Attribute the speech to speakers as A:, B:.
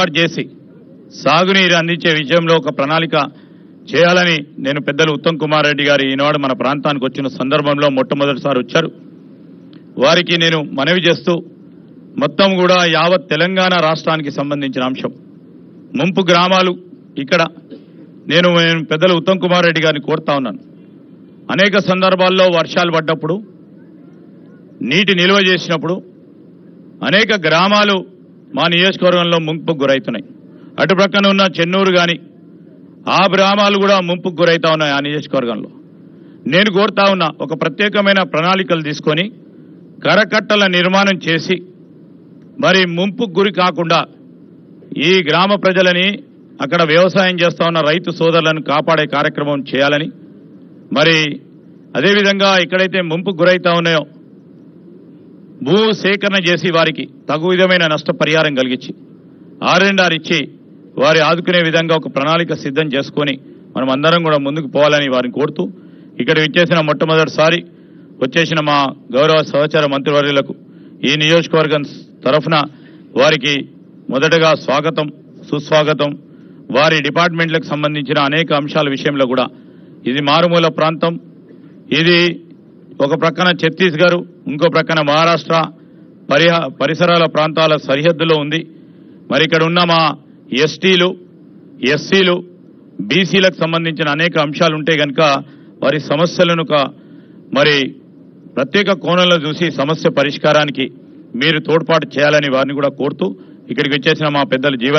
A: ఏర్పాటు చేసి సాగునీరు అందించే విషయంలో ఒక ప్రణాళిక చేయాలని నేను పెద్దలు ఉత్తమ్ కుమార్ రెడ్డి గారు ఈనాడు మన ప్రాంతానికి వచ్చిన సందర్భంలో మొట్టమొదటిసారి వచ్చారు. వారికి నేను మనవి చేస్తూ మొత్తం కూడా యావత్ తెలంగాణ రాష్ట్రానికి సంబంధించిన అంశం ముంపు గ్రామాలు ఇక్కడ నేను పెద్దలు ఉత్తమ్ కుమార్ రెడ్డి గారిని కోరుతా ఉన్నాను. అనేక సందర్భాల్లో వర్షాలు పడ్డప్పుడు నీటి నిల్వ చేసినప్పుడు అనేక గ్రామాలు మా నియోజకవర్గంలో ముంపుకు గురవుతున్నాయి. అటు ప్రక్కన ఉన్న చెన్నూరు కానీ ఆ గ్రామాలు కూడా ముంపుకు గురవుతా ఉన్నాయి. ఆ నియోజకవర్గంలో నేను కోరుతా ఉన్నా ఒక ప్రత్యేకమైన ప్రణాళికలు తీసుకొని కరకట్టల నిర్మాణం చేసి మరి ముంపుకు గురి కాకుండా ఈ గ్రామ ప్రజలని అక్కడ వ్యవసాయం చేస్తా ఉన్న రైతు సోదరులను కాపాడే కార్యక్రమం చేయాలని, మరి అదేవిధంగా ఎక్కడైతే ముంపుకు గురైతా ఉన్నాయో భూ సేకరణ చేసి వారికి తగు విధమైన నష్టపరిహారం కలిగించి R&R ఇచ్చి వారి ఆదుకునే విధంగా ఒక ప్రణాళిక సిద్ధం చేసుకొని మనం అందరం కూడా ముందుకు పోవాలని వారిని కోరుతూ ఇక్కడ విచ్చేసిన మొట్టమొదటిసారి వచ్చేసిన మా గౌరవ సహచర మంత్రివర్యులకు ఈ నియోజకవర్గం తరఫున వారికి మొదటగా స్వాగతం సుస్వాగతం. వారి డిపార్ట్మెంట్లకు సంబంధించిన అనేక అంశాల విషయంలో కూడా ఇది మారుమూల ప్రాంతం, ఇది ఒక ప్రక్కన ఛత్తీస్గఢ్ ఇంకో ప్రక్కన మహారాష్ట్ర పరిసరాల ప్రాంతాల సరిహద్దులో ఉంది. మరి ఇక్కడ ఉన్న మా ఎస్టీలు ఎస్సీలు బీసీలకు సంబంధించిన అనేక అంశాలు ఉంటే కనుక వారి సమస్యలను మరి ప్రత్యేక కోణంలో చూసి సమస్య పరిష్కారానికి మీరు తోడ్పాటు చేయాలని వారిని కూడా కోరుతూ ఇక్కడికి వచ్చేసిన మా పెద్దలు